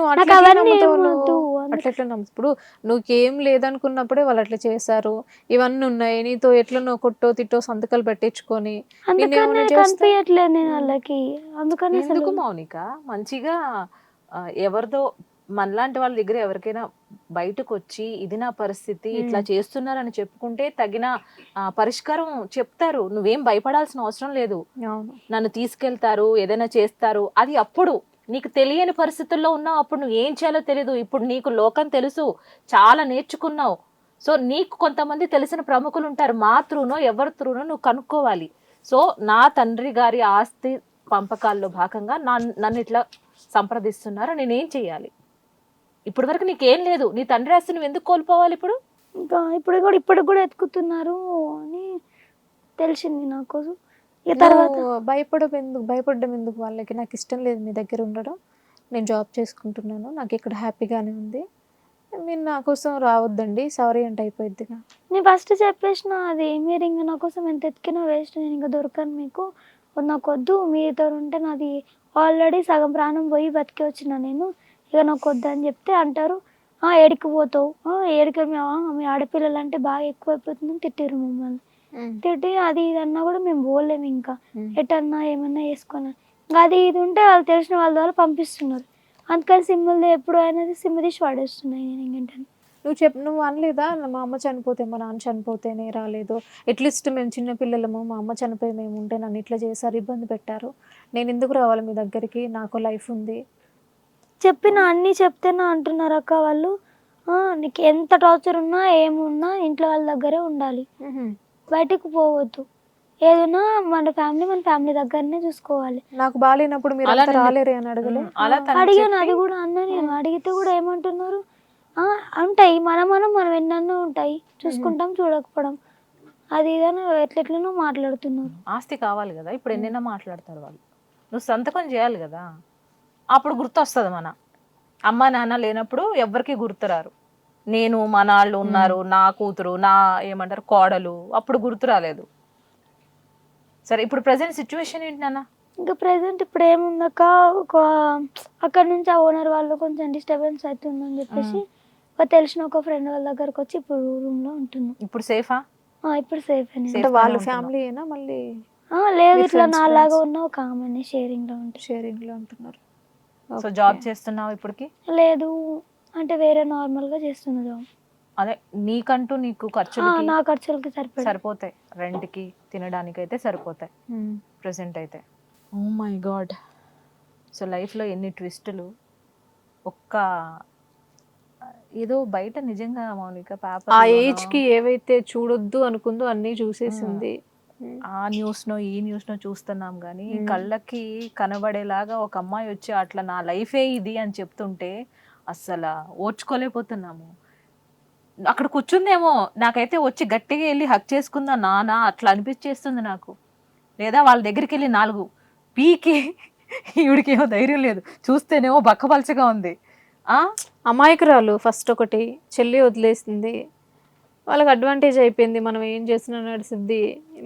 నాకు అట్లా అవన్నీ నమ్ముతావు ఏం నువ్వు? వద్దు అట్లా నమ్ము ఇప్పుడు నువ్వుకేం లేదనుకున్నప్పుడే వాళ్ళు అట్లా చేశారు. ఇవన్నీ ఉన్నాయి. నీతో ఎట్లనో కొట్టో, తిట్టో సంతకాలు పెట్టించుకొని అందుకనే నిన్నేమన్నా చేస్తే కనిపియట్లేదు నేను హ్మ్. వాళ్ళకి. అందుకని అసలు ఎందుకు మౌనిక మంచిగా ఎవరిదో మనలాంటి వాళ్ళ దగ్గర ఎవరికైనా బయటకొచ్చి ఇది నా పరిస్థితి ఇట్లా చేస్తున్నారని చెప్పుకుంటే తగిన పరిష్కారం చెప్తారు. నువ్వేం భయపడాల్సిన అవసరం లేదు. అవును. నన్ను తీసుకెళ్తారు, ఏదైనా చేస్తారు. అది అప్పుడు నీకు తెలియని పరిస్థితుల్లో ఉన్నావు. అప్పుడు నువ్వు ఏం చేయాలో తెలియదు. ఇప్పుడు నీకు లోకం తెలుసు, చాలా నేర్చుకున్నావు. సో నీకు కొంతమంది తెలిసిన ప్రముఖులు ఉంటారు. మా త్రూనో ఎవరి త్రూనో నువ్వు కనుక్కోవాలి. సో నా తండ్రి గారి ఆస్తి పంపకాల్లో భాగంగా నన్ను ఇట్లా సంప్రదిస్తున్నారు, నేనేం చెయ్యాలి? ఇప్పటి వరకు నీకేం లేదు. నీ తండ్రి ఆస్తి నువ్వు ఎందుకు కోల్పోవాలి ఇప్పుడు? ఇంకా ఇప్పటికి కూడా ఎతుకుతున్నారు అని తెలిసింది నాకు. ఇక తర్వాత నువ్వు భయపడడం ఎందుకు వాళ్ళకి? నాకు ఇష్టం లేదు మీ దగ్గర ఉండడం. నేను జాబ్ చేసుకుంటున్నాను. నాకు ఇక్కడ హ్యాపీగానే ఉంది. మీరు నా కోసం రావద్దండి, సారీ అంటే అయిపోయిద్దిగా. నేను ఫస్ట్ చెప్పేసిన అది, మీరు ఇంకా నా కోసం ఎంత ఎతికినా వేస్ట్, నేను ఇంకా దొరకను మీకు, నాకు వద్దు, మీతో ఉంటే నాది ఆల్రెడీ సగం ప్రాణం పోయి బతికి వచ్చిన నేను, ఇక నాకు వద్దు అని చెప్తే అంటారు ఏడికి పోతావు, ఏడికి మీ ఆడపిల్లలు అంటే బాగా ఎక్కువైపోతుందని తిట్టిరు మమ్మల్ని. తిట్టి అది ఇది అన్నా కూడా మేము పోలేము, ఇంకా ఎటన్నా ఏమన్నా వేసుకున్నా ఇంకా అది ఇది ఉంటే వాళ్ళు తెలిసిన వాళ్ళ ద్వారా పంపిస్తున్నారు. అందుకని సిమ్ములది ఎప్పుడు అనేది సిమ్ తీసి వాడేస్తున్నాయి నేను ఇంకేంటని. నువ్వు అనలేదా మా అమ్మ చనిపోతే, మా నాన్న చనిపోతేనే రాలేదు, అట్లీస్ట్ మేము చిన్న పిల్లలము, మా అమ్మ చనిపోయి మేము ఉంటే నన్ను ఇట్లా చేశారు, ఇబ్బంది పెట్టారు, నేను ఎందుకు రావాలి మీ దగ్గరికి, నాకు లైఫ్ ఉంది. చెప్పిన అన్నీ చెప్తేనే అంటున్నారు అక్క వాళ్ళు, నీకు ఎంత టార్చర్ ఉన్నా ఏమున్నా ఇంట్లో వాళ్ళ దగ్గరే ఉండాలి, బయటకు పోవద్దు, ఏదైనా మన ఫ్యామిలీ దగ్గరనే చూసుకోవాలి. నాకు బాగాలేనప్పుడు మీరు అలా రాలేరే అని అడగలే? అడిగాను, అది కూడా అన్నా నేను. అడిగితే కూడా ఏమంటున్నారు, ఉంటాయి మనం ఎన్నెన్నో ఉంటాయి, చూసుకుంటాం చూడకపోవడం, అది ఇదని ఎట్లెట్లనో మాట్లాడుతున్నారు. ఆస్తి కావాలి కదా, ఇప్పుడు ఎన్నైనా మాట్లాడతారు వాళ్ళు. నువ్వు సంతకం చేయాలి కదా, అప్పుడు గుర్తొస్తుంది. మన అమ్మ నాన్న లేనప్పుడు ఎవ్వరికి గుర్తురారు. నేను మా నాళ్ళు ఉన్నారు, నా కూతురు, నా ఏమంటారు కోడలు, అప్పుడు గుర్తు రాలేదు. సరే ఇప్పుడు ప్రెసెంట్ సిచ్యువేషన్ ఏంటి నాన్న? ఇంకా ప్రెసెంట్ ఇప్పుడు ఏముందక్క, అక్కడ నుంచి ఆ ఓనర్ వాళ్ళు కొంచెం డిస్టర్బెన్స్ అవుతుందని చెప్పేసి తెలిసిన ఒక ఫ్రెండ్ వాళ్ళ దగ్గరకు వచ్చి ఇప్పుడు రూమ్ లో ఉంటున్నాం. ఇప్పుడు సేఫా? ఇప్పుడు సేఫ్ అని. అంటే వాళ్ళ ఫ్యామిలీ ఏనా మళ్ళీ? లేదు, ఇట్లా నాలాగా ఉన్న ఒక ఆమె షేరింగ్ లో ఉంటున్నారు. సో జాబ్ చేస్తున్నావు ఇప్పటికి? లేదు, అంటే వేరే నార్మల్ గా చేస్తున్నా జాబ్. అదే నీకంటూ నీకు నా ఖర్చులకి సరిపోతాయి, రెంట్ కి తినడానికి అయితే సరిపోతాయి ప్రెసెంట్ అయితే. Oh my God. సో లైఫ్లో ఎన్ని ట్విస్టులు. ఒక్క ఏదో బయట నిజంగా మౌనిక పేపర్ ఆ ఏజ్ కి ఏవైతే చూడొద్దు అనుకుందో అన్నీ చూసేసింది. ఆ న్యూస్నో ఈ న్యూస్నో చూస్తున్నాం కానీ కళ్ళకి కనబడేలాగా ఒక అమ్మాయి వచ్చి అట్లా నా లైఫే ఇది అని చెప్తుంటే అస్సలు ఓర్చుకోలేకపోతున్నాము. అక్కడ కూర్చుందేమో, నాకైతే వచ్చి గట్టిగా వెళ్ళి హక్ చేసుకుందా నానా అట్లా అనిపించేస్తుంది నాకు. లేదా వాళ్ళ దగ్గరికి వెళ్ళి 4 పీకి ఈవిడికి ఏమో ధైర్యం లేదు, చూస్తేనేమో బక్కపలచగా ఉంది. అమాయకురాలు ఫస్ట్, ఒకటి చెల్లి వదిలేసింది, వాళ్ళకి అడ్వాంటేజ్ అయిపోయింది, మనం ఏం చేసినా నడిసిద్ది,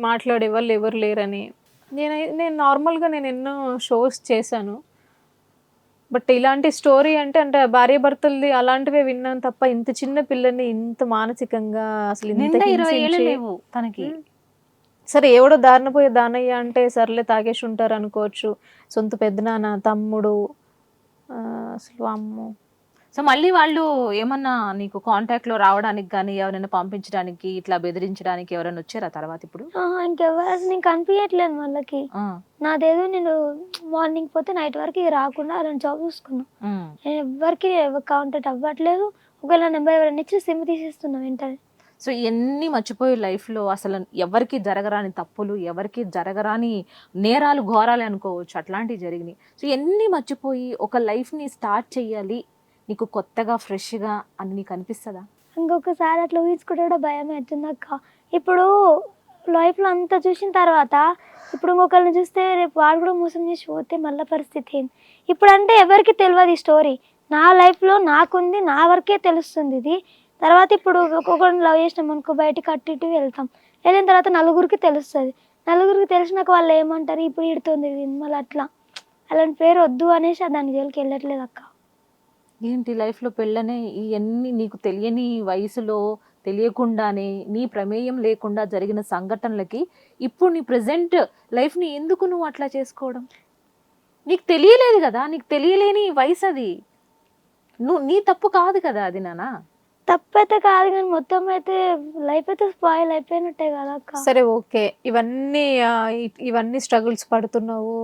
మాట్లాడే వాళ్ళు ఎవరు లేరని. నేను నార్మల్గా నేను ఎన్నో షోస్ చేశాను, బట్ ఇలాంటి స్టోరీ అంటే భార్య భర్తలది అలాంటివే విన్నాను తప్ప ఇంత చిన్న పిల్లని ఇంత మానసికంగా అసలు ఇంత 20 ఏళ్ళు లేవు తనకి. సరే ఎవడో దారిన పోయే దానయ్య అంటే సర్లే తాగేసి ఉంటారు అనుకోవచ్చు, సొంత పెద్దనాన్న, తమ్ముడు, అసలు అమ్ము. సో మళ్ళీ వాళ్ళు ఏమన్నా నీకు కాంటాక్ట్ లో రావడానికి కానీ ఎవరైనా పంపించడానికి ఇట్లా బెదిరించడానికి ఎవరైనా వచ్చారా తర్వాత? ఇప్పుడు ఇంకెవరు నేను కనిపించట్లేదు వాళ్ళకి. నాదేదో నేను మార్నింగ్ పోతే నైట్ వరకు రాకుండా అలాంటి జాబ్ చూసుకున్నా. నేను ఎవరికి కాంటాక్ట్ అవ్వట్లేదు. ఒకవేళ నెంబర్ ఎవరైనా ఇచ్చి సిమ్ తీసేస్తున్నా వెంటనే. సో ఎన్ని మర్చిపోయి లైఫ్లో అసలు ఎవరికి జరగరాని తప్పులు, ఎవరికి జరగరాని నేరాలు, ఘోరాలు అనుకోవచ్చు, అట్లాంటివి జరిగినాయి. సో ఎన్ని మర్చిపోయి ఒక లైఫ్ని స్టార్ట్ చెయ్యాలి నీకు కొత్తగా ఫ్రెష్గా అని నీకు అనిపిస్తుందా? ఇంకొకసారి అట్లా ఊహించుకుంటే కూడా భయం అవుతుంది అక్క. ఇప్పుడు లైఫ్లో అంతా చూసిన తర్వాత ఇప్పుడు ఇంకొకరిని చూస్తే రేపు వాడు కూడా మోసం చేసి పోతే మళ్ళీ పరిస్థితి ఏంటి? ఇప్పుడు అంటే ఎవరికి తెలియదు ఈ స్టోరీ. నా లైఫ్లో నాకుంది, నా వరకే తెలుస్తుంది ఇది. తర్వాత ఇప్పుడు ఒక్కొక్కరిని లవ్ చేసినాం అనుకో, బయటకి అట్టు వెళ్తాం, వెళ్ళిన తర్వాత నలుగురికి తెలుస్తుంది. నలుగురికి తెలిసినాక వాళ్ళు ఏమంటారు, ఇప్పుడు ఇడుతుంది మళ్ళీ అట్లా అలాంటి పేరు వద్దు అనేసి దాని జోలికి వెళ్ళట్లేదు అక్క. ఏంటి లైఫ్లో పెళ్ళనే ఇవన్నీ నీకు తెలియని వయసులో తెలియకుండానే నీ ప్రమేయం లేకుండా జరిగిన సంఘటనలకి ఇప్పుడు నీ ప్రజెంట్ లైఫ్ని ఎందుకు నువ్వు అట్లా చేసుకోవడం? నీకు తెలియలేదు కదా, నీకు తెలియలేని వయసు అది. నీ తప్పు కాదు కదా అది నానా. తప్పైతే కాదు కానీ మొత్తం అయితే లైఫ్ అయితే స్పాయిల్ అయిపోయినట్టే కదా అక్క. సరే ఓకే, ఇవన్నీ ఇవన్నీ స్ట్రగుల్స్ పడుతున్నావు,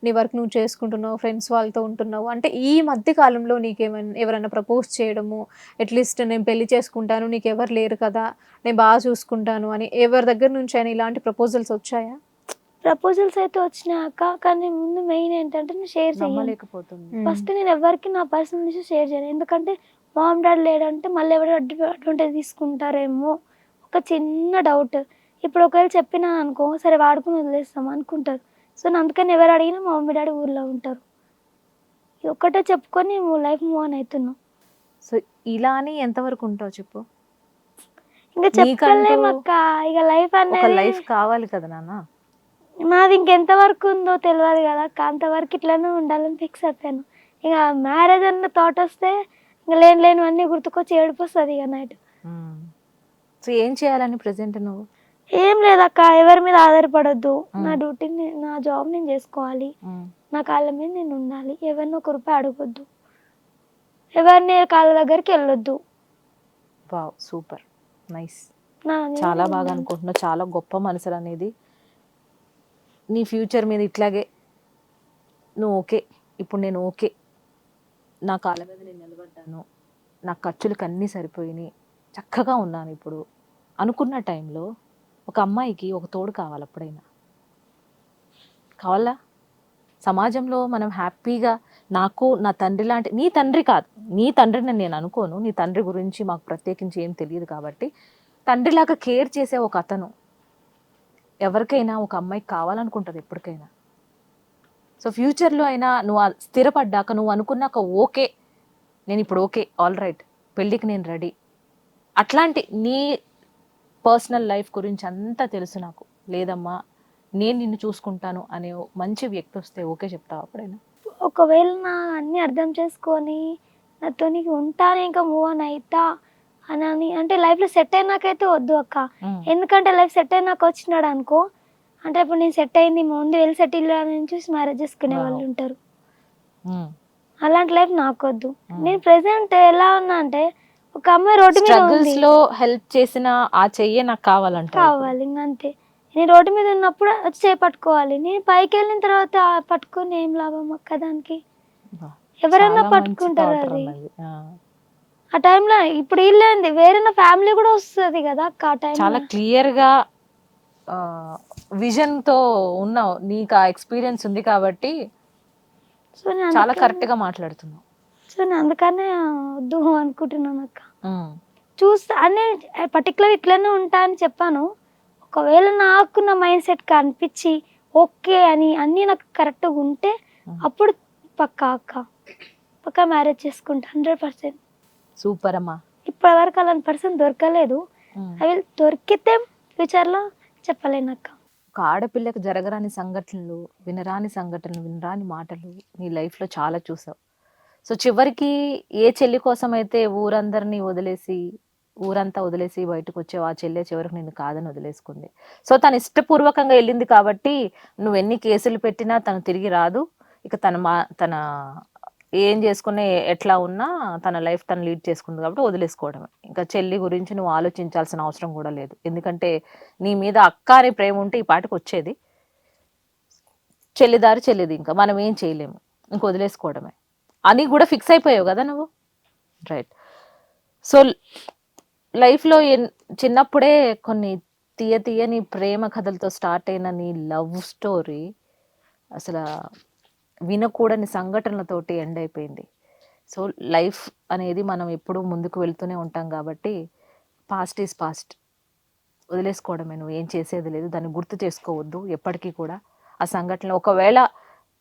నీ వర్క్ నువ్వు చేసుకుంటున్నావు, ఫ్రెండ్స్ వాళ్ళతో ఉంటున్నావు అంటే ఈ మధ్య కాలంలో నీకేమైనా ఎవరైనా ప్రపోజ్ చేయడము, అట్లీస్ట్ నేను పెళ్లి చేసుకుంటాను నీకు ఎవరు లేరు కదా, నేను బాగా చూసుకుంటాను అని ఎవరి దగ్గర నుంచి అయినా ఇలాంటి ప్రపోజల్స్ వచ్చాయా? ప్రపోజల్స్ అయితే వచ్చినాయి అక్క, కానీ ముందు మెయిన్ ఏంటంటే నేను షేర్ చేయను. నమ్మలేకపోతుంది. ఫస్ట్ నేను ఎవరికి నా పర్సనల్ విషయం షేర్ చేయను, ఎందుకంటే మామ్ డాడీ లేడంటే మళ్ళీ ఎవరు అడ్వాంటేజ్ తీసుకుంటారేమో ఒక చిన్న డౌట్. ఇప్పుడు ఒకవేళ చెప్పినా అనుకో, సరే వాడుకుని వదిలేస్తాం అనుకుంటారు. సో నేను అందుకని ఎవరు అడిగినా మా మమ్మీ డాడీ ఊర్లో ఉంటారు. ఇది ఒక్కటే చెప్పుకొని లైఫ్ మూవ్ ఆన్ అవుతున్నాం. సో ఇలా అని ఎంతవరకు ఉంటావు చెప్పు? ఇంకా చెప్పలేము అక్క, ఇక లైఫ్ ఒక అనేది లైఫ్ కావాలి కదా నాన్న. నాది ఇంకెంత వరకు ఉందో తెలియదు కదా అక్క, అంతవరకు ఇట్లానే ఉండాలని ఫిక్స్ అయిపోయాను. ఇక మ్యారేజ్ అన్న థాట్ వస్తే ఇంకా లేనివన్నీ గుర్తుకొచ్చి ఏడుపు వస్తుంది ఇక నైట్. సో ఏం చేయాలని ప్రెసెంట్ నువ్వు? ఏం లేదక్క, ఎవరి మీద ఆధారపడొద్దు, నా డ్యూటీని నా జాబ్ నేను చేసుకోవాలి, నా కాళ్ళ మీద నేను ఉండాలి, ఎవరిని ఒక రూపాయి అడగొద్దు, ఎవరిని కాళ్ళ దగ్గరికి వెళ్ళొద్దు. వావ్, సూపర్, నైస్, నేను చాలా బాగా అనుకుంటున్నావు, చాలా గొప్ప మనసులు అనేది. నీ ఫ్యూచర్ మీద ఇట్లాగే నువ్వు ఓకే, ఇప్పుడు నేను ఓకే, నా కాళ్ళ మీద నేను నిలబడ్డాను, నా ఖర్చులకు అన్నీ సరిపోయినాయి, చక్కగా ఉన్నాను ఇప్పుడు అనుకున్న టైంలో ఒక అమ్మాయికి ఒక తోడు కావాలి. అప్పుడైనా కావాలా? సమాజంలో మనం హ్యాపీగా, నాకు నా తండ్రి లాంటి, నీ తండ్రి కాదు, నీ తండ్రిని నేను అనుకోను, నీ తండ్రి గురించి మాకు ప్రత్యేకించి ఏం తెలియదు కాబట్టి, తండ్రిలాగా కేర్ చేసే ఒక అతను ఎవరికైనా ఒక అమ్మాయికి కావాలనుకుంటుంది ఎప్పటికైనా. సో ఫ్యూచర్లో అయినా నువ్వు స్థిరపడ్డాక, నువ్వు అనుకున్నాక ఓకే నేను ఇప్పుడు ఓకే, ఆల్ రైట్, పెళ్ళికి నేను రెడీ, అట్లాంటి నీ పర్సనల్ లైఫ్ గురించి అంతా తెలుసు నాకు, లేదమ్మా నేను నిన్ను చూసుకుంటాను అనే మంచి వ్యక్తి వస్తే ఓకే చెప్తావు అప్పుడైనా? ఒకవేళ నా అన్నీ అర్థం చేసుకొని నాతో నీకు ఉంటాను ఇంకా మూవ్ ఆన్ అవుతా అని అంటే లైఫ్లో సెట్ అయినాకైతే వద్దు అక్క. ఎందుకంటే లైఫ్ సెట్ అయినాక వచ్చినాడు అనుకో, అంటే ఇప్పుడు నేను సెట్ అయింది ముందు వెళ్ళి సెటిల్ అని చూసి మ్యారేజ్ చేసుకునే వాళ్ళు ఉంటారు. అలాంటి లైఫ్ నాకు వద్దు. నేను ప్రెసెంట్ ఎలా ఉన్నా అంటే ఒక అమ్మాయి రోడ్డు మీద ఉంది, లో హెల్ప్ చేసిన ఆ చెయ్యే నాకు కావాలంటే కావాలి ఇంకా అంతే. నేను రోడ్డు మీద ఉన్నప్పుడు వచ్చి చేపట్టుకోవాలి, నేను పైకి వెళ్ళిన తర్వాత పట్టుకొని ఏం లాభం అక్క దానికి? ఎవరైనా పట్టుకుంటారు అది. ఆ టైంలో ఇప్పుడు ఇల్లేంది వేరే ఫ్యామిలీ కూడా వస్తుంది కదా అక్క. ఆ టైం చాలా క్లియర్ గా విజన్ తో ఉన్నావు, నీకు ఆ ఎక్స్పీరియన్స్ ఉంది కాబట్టి సో నేను చాలా కరెక్ట్ గా మాట్లాడుతున్నావు. సో నేను అందుకనే వద్దు అనుకుంటున్నాను అక్క. చూస్తా అన్నీ పర్టికులర్ ఇట్లనే ఉంటా అని చెప్పాను. ఒకవేళ నాకు నా మైండ్ సెట్ అనిపించి ఓకే అని అన్నీ నాకు కరెక్ట్గా ఉంటే అప్పుడు పక్కా మ్యారేజ్ చేసుకుంటా 100%. సూపర్ అమ్మా. ఇప్పటి వరకు అలాంటి పర్సన్ దొరకలేదు, అవి దొరికితే ఫ్యూచర్లో చెప్పలేను అక్క. ఒక ఆడపిల్లకి జరగరాని సంఘటనలు, వినరాని సంఘటనలు, వినరాని మాటలు నీ లైఫ్లో చాలా చూసావు. సో చివరికి ఏ చెల్లి కోసం అయితే ఊరంతా వదిలేసి బయటకు వచ్చావు, ఆ చెల్లె చివరికి నిన్ను కాదని వదిలేసుకుంది. సో తను ఇష్టపూర్వకంగా వెళ్ళింది కాబట్టి నువ్వు ఎన్ని కేసులు పెట్టినా తను తిరిగి రాదు. ఇక తన ఏం చేసుకునే ఎట్లా ఉన్నా తన లైఫ్ తను లీడ్ చేసుకుంది కాబట్టి వదిలేసుకోవడమే. ఇంకా చెల్లి గురించి నువ్వు ఆలోచించాల్సిన అవసరం కూడా లేదు, ఎందుకంటే నీ మీద అక్క అనే ప్రేమ ఉంటే ఈ పాటికి వచ్చేది. చెల్లిదారి చెల్లిది, ఇంకా మనం ఏం చేయలేము, ఇంక వదిలేసుకోవడమే అని కూడా ఫిక్స్ అయిపోయావు కదా నువ్వు, రైట్. సో లైఫ్లో చిన్నప్పుడే కొన్ని తీయని ప్రేమ కథలతో స్టార్ట్ అయిన నీ లవ్ స్టోరీ అసలు వినకూడని సంఘటనలతోటి ఎండ్ అయిపోయింది. సో లైఫ్ అనేది మనం ఎప్పుడూ ముందుకు వెళ్తూనే ఉంటాం కాబట్టి పాస్ట్ ఈజ్ పాస్ట్, వదిలేసుకోవడమే, నువ్వు ఏం చేసేది లేదు, దాన్ని గుర్తు చేసుకోవద్దు ఎప్పటికీ కూడా. ఆ సంఘటనలు ఒకవేళ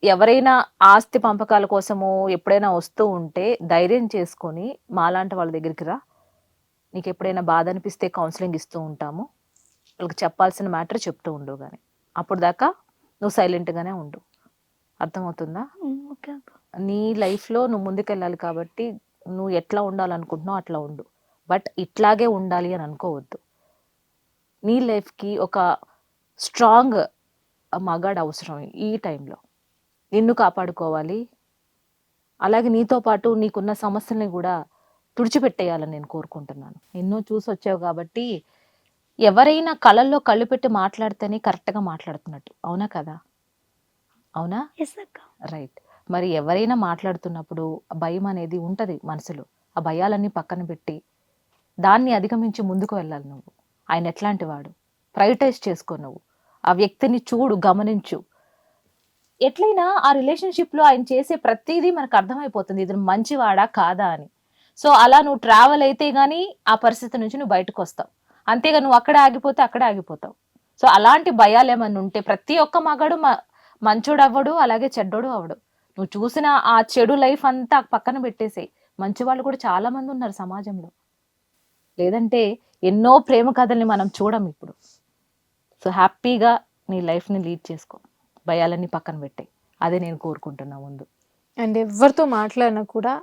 ఎవరైనా ఆస్తి పంపకాల కోసము ఎప్పుడైనా వస్తూ ఉంటే ధైర్యం చేసుకొని మాలాంటి వాళ్ళ దగ్గరికి రా. నీకు ఎప్పుడైనా బాధ అనిపిస్తే కౌన్సిలింగ్ ఇస్తూ ఉంటాము, వాళ్ళకి చెప్పాల్సిన మ్యాటర్ చెప్తూ ఉండు, కానీ అప్పుడు దాకా నువ్వు సైలెంట్గానే ఉండు, అర్థమవుతుందా? నీ లైఫ్లో నువ్వు ముందుకెళ్ళాలి కాబట్టి నువ్వు ఎట్లా ఉండాలనుకుంటున్నావు అట్లా ఉండు, బట్ ఇట్లాగే ఉండాలి అని అనుకోవద్దు. నీ లైఫ్కి ఒక స్ట్రాంగ్ మగాడు అవసరం ఈ టైంలో. నిన్ను కాపాడుకోవాలి, అలాగే నీతో పాటు నీకున్న సమస్యల్ని కూడా తుడిచిపెట్టేయాలని నేను కోరుకుంటున్నాను. ఎన్నో చూసి వచ్చావు కాబట్టి ఎవరైనా కళ్ళల్లో కళ్ళు పెట్టి మాట్లాడితేనే కరెక్ట్గా మాట్లాడుతున్నట్టు, అవునా కదా? అవునా? ఎస్ అక్క. రైట్. మరి ఎవరైనా మాట్లాడుతున్నప్పుడు ఆ భయం అనేది ఉంటుంది మనసులో. ఆ భయాలన్నీ పక్కన పెట్టి దాన్ని అధిగమించి ముందుకు వెళ్ళాలి నువ్వు. ఆయన ఎట్లాంటి వాడు ప్రయోరిటైజ్ చేసుకో, నువ్వు ఆ వ్యక్తిని చూడు, గమనించు. ఎట్లయినా ఆ రిలేషన్షిప్లో ఆయన చేసే ప్రతిదీ మనకు అర్థమైపోతుంది, ఇది మంచివాడా కాదా అని. సో అలా నువ్వు ట్రావెల్ అయితే గానీ ఆ పరిస్థితి నుంచి నువ్వు బయటకు వస్తావు. అంతేగా నువ్వు అక్కడే ఆగిపోతే అక్కడే ఆగిపోతావు. సో అలాంటి భయాలు ఏమన్నా ఉంటే ప్రతి ఒక్క మగాడు మంచోడు అవ్వడు, అలాగే చెడ్డోడు అవ్వడు. నువ్వు చూసిన ఆ చెడు లైఫ్ అంతా పక్కన పెట్టేసేయి. మంచి వాళ్ళు కూడా చాలా మంది ఉన్నారు సమాజంలో. లేదంటే ఎన్నో ప్రేమ కథల్ని మనం చూడం ఇప్పుడు. సో హ్యాపీగా నీ లైఫ్ని లీడ్ చేసుకో, భయాలన్నీ పక్కన పెట్టాయి. అదే నేను కోరుకుంటున్నా ముందు. అండ్ ఎవరితో మాట్లాడినా కూడా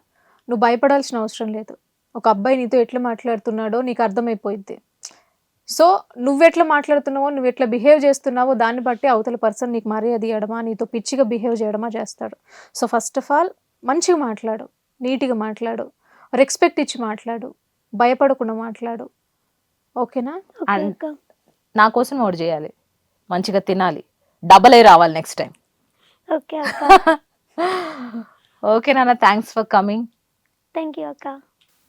నువ్వు భయపడాల్సిన అవసరం లేదు. ఒక అబ్బాయి నీతో ఎట్లా మాట్లాడుతున్నాడో నీకు అర్థమైపోయింది. సో నువ్వెట్లా మాట్లాడుతున్నావో, నువ్వు ఎట్లా బిహేవ్ చేస్తున్నావో దాన్ని బట్టి అవతల పర్సన్ నీకు మర్యాద ఇవ్వడమా, నీతో పిచ్చిగా బిహేవ్ చేయడమా చేస్తాడు. సో ఫస్ట్ ఆఫ్ ఆల్ మంచిగా మాట్లాడు, నీట్గా మాట్లాడు, రెస్పెక్ట్ ఇచ్చి మాట్లాడు, భయపడకుండా మాట్లాడు. ఓకేనా? ఓకే And అక్క. నా కోసం ఒకటి చేయాలి, మంచిగా తినాలి, డబల్ రావాలి నెక్స్ట్ టైం. ఓకే అక్క. ఓకే నాన్న, thanks for coming thank you అక్క.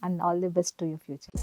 And all the best to your future.